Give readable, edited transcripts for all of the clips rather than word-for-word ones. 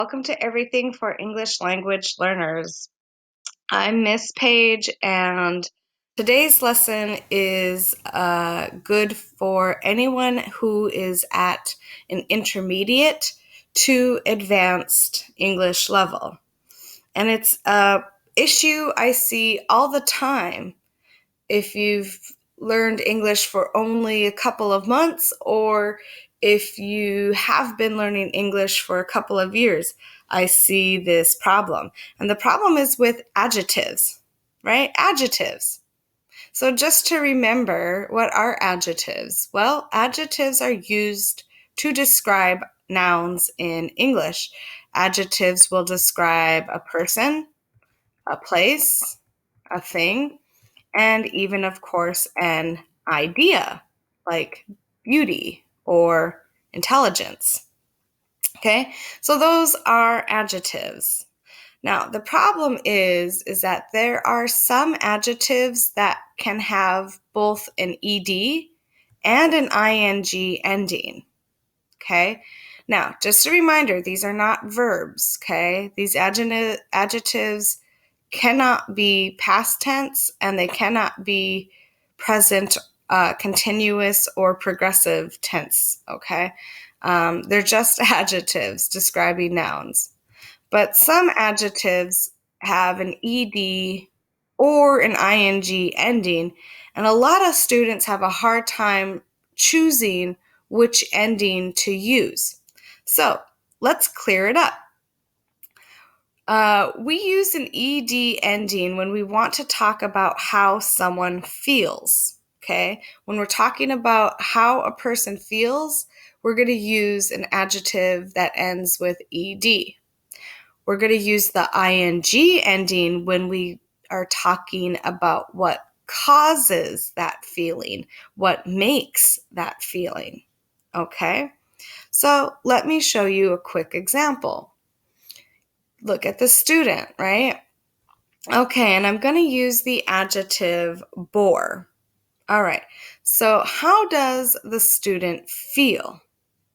Welcome to Everything for English Language Learners. I'm Miss Page, and today's lesson is good for anyone who is at an intermediate to advanced English level. And it's an issue I see all the time if you've learned English for only a couple of months or if you have been learning English for a couple of years. I see this problem. And the problem is with adjectives, right? Adjectives. So just to remember, what are adjectives? Well, adjectives are used to describe nouns in English. Adjectives will describe a person, a place, a thing, and even, of course, an idea like beauty or intelligence. Okay, so those are adjectives. Now, the problem is that there are some adjectives that can have both an ed and an ing ending. Okay, now just a reminder, these are not verbs. Okay, these adjectives cannot be past tense and they cannot be present, continuous, or progressive tense, okay? They're just adjectives describing nouns. But some adjectives have an ed or an ing ending, and a lot of students have a hard time choosing which ending to use. So let's clear it up. We use an ed ending when we want to talk about how someone feels, okay? When we're talking about how a person feels, we're going to use an adjective that ends with ed. We're going to use the ing ending when we are talking about what causes that feeling, what makes that feeling, okay? So let me show you a quick example. Look at the student, right? Okay, and I'm going to use the adjective bore. All right, so how does the student feel?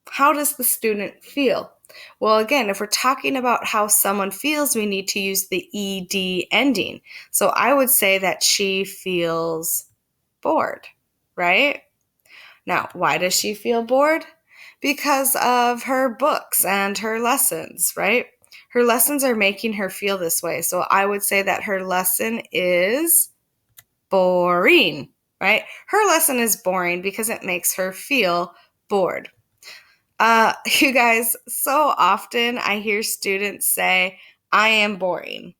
How does the student feel? Well, again, if we're talking about how someone feels, we need to use the ed ending. So I would say that she feels bored, right? Now, why does she feel bored? Because of her books and her lessons, right? Her lessons are making her feel this way. So I would say that her lesson is boring, right? Her lesson is boring because it makes her feel bored. You guys, so often I hear students say, I am boring.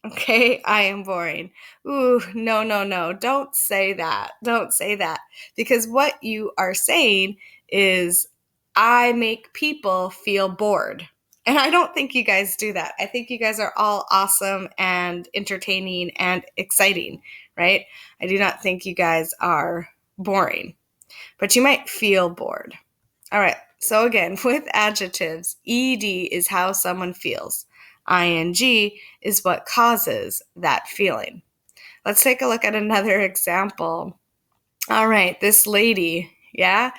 Okay, I am boring. Ooh, no. Don't say that. Don't say that. Because what you are saying is, I make people feel bored. And I don't think you guys do that. I think you guys are all awesome and entertaining and exciting, right? I do not think you guys are boring, but you might feel bored. All right, so again, with adjectives, ed is how someone feels. Ing is what causes that feeling. Let's take a look at another example. All right, this lady, yeah?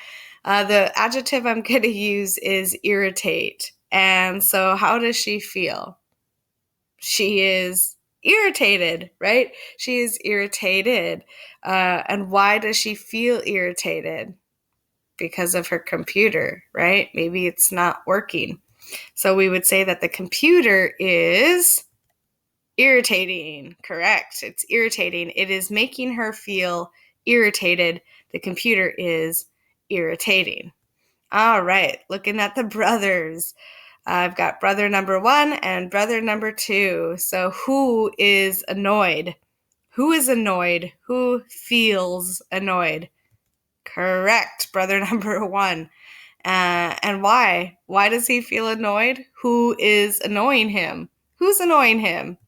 The adjective I'm going to use is irritate. And so how does she feel? She is irritated, right? She is irritated. And why does she feel irritated? Because of her computer, right? Maybe it's not working. So we would say that the computer is irritating. Correct. It's irritating. It is making her feel irritated. The computer is irritating. All right, looking at the brothers. I've got brother number 1 and brother number 2. So who is annoyed? Who is annoyed? Who feels annoyed? Correct, brother number 1. And why? Why does he feel annoyed? Who is annoying him? Who's annoying him?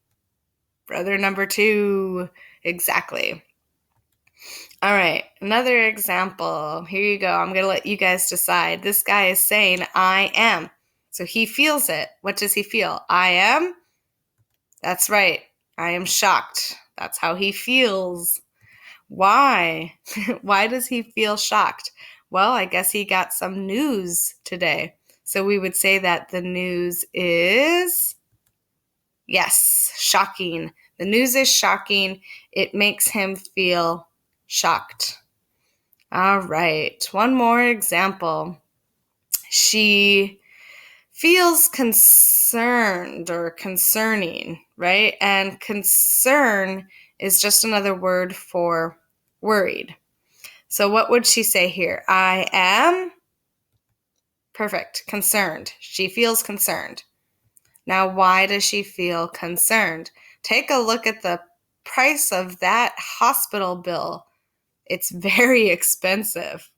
Brother number 2. Exactly. All right, another example. Here you go. I'm going to let you guys decide. This guy is saying, I am. So he feels it. What does he feel? I am? That's right. I am shocked. That's how he feels. Why? Why does he feel shocked? Well, I guess he got some news today. So we would say that the news is, yes, shocking. The news is shocking. It makes him feel shocked. All right, one more example. She feels concerned or concerning, right? And concern is just another word for worried. So what would she say here? I am, perfect, concerned. She feels concerned. Now, why does she feel concerned? Take a look at the price of that hospital bill. It's very expensive.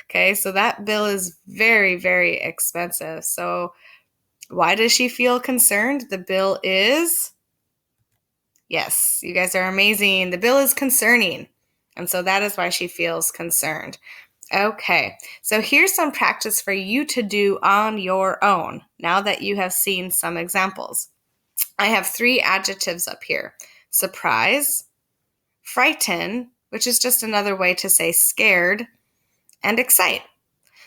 Okay, so that bill is very, very expensive. So why does she feel concerned? The bill is, yes, you guys are amazing. The bill is concerning. And so that is why she feels concerned. Okay, so here's some practice for you to do on your own now that you have seen some examples. I have 3 adjectives up here: surprise, frighten, which is just another way to say scared, and excite.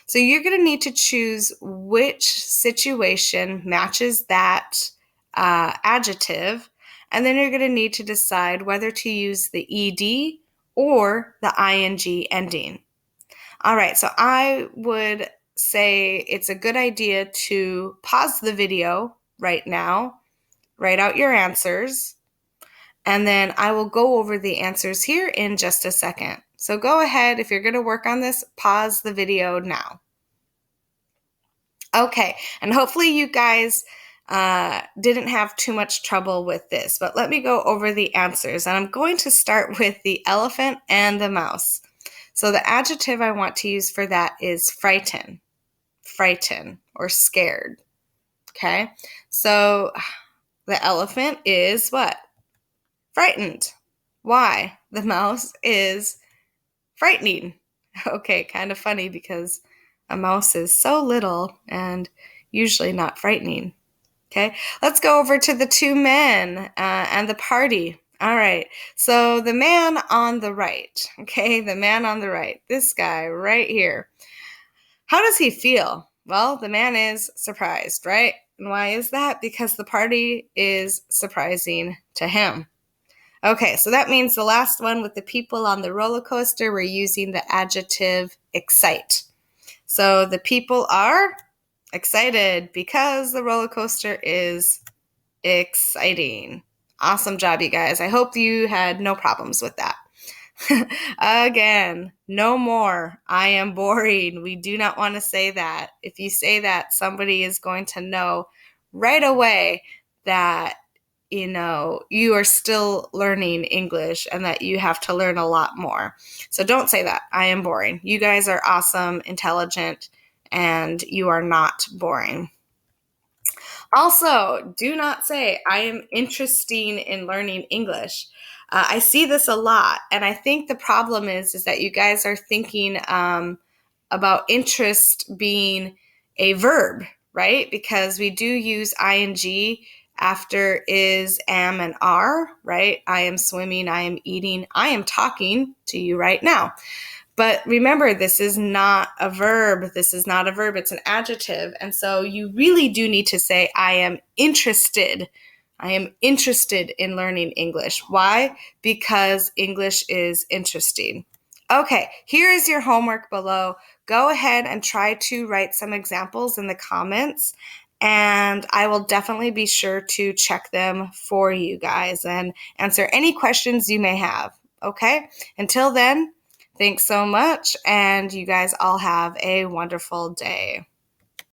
So you're going to need to choose which situation matches that adjective, and then you're going to need to decide whether to use the ed or the ing ending. All right, so I would say it's a good idea to pause the video right now, write out your answers, and then I will go over the answers here in just a second. So go ahead, if you're going to work on this, pause the video now. Okay, and hopefully you guys didn't have too much trouble with this, but let me go over the answers. And I'm going to start with the elephant and the mouse. So the adjective I want to use for that is frighten, or scared. Okay, so the elephant is what? Frightened. Why? The mouse is frightening. Okay, kind of funny because a mouse is so little and usually not frightening. Okay, let's go over to the 2 men and the party. All right, so the man on the right, this guy right here. How does he feel? Well, the man is surprised, right? And why is that? Because the party is surprising to him. Okay, so that means the last one with the people on the roller coaster, we're using the adjective excite. So the people are excited because the roller coaster is exciting. Awesome job, you guys. I hope you had no problems with that. Again, no more. I am boring. We do not want to say that. If you say that, somebody is going to know right away that you are still learning English and that you have to learn a lot more. So don't say that. I am boring. You guys are awesome, intelligent, and you are not boring. Also, do not say, I am interested in learning English. I see this a lot, and I think the problem is that you guys are thinking about interest being a verb, right? Because we do use ing after is, am, and are, right? I am swimming, I am eating, I am talking to you right now. But remember, this is not a verb. It's an adjective. And so you really do need to say, I am interested. I am interested in learning English. Why? Because English is interesting. Okay, here is your homework below. Go ahead and try to write some examples in the comments, and I will definitely be sure to check them for you guys and answer any questions you may have. Okay, until then, thanks so much, and you guys all have a wonderful day.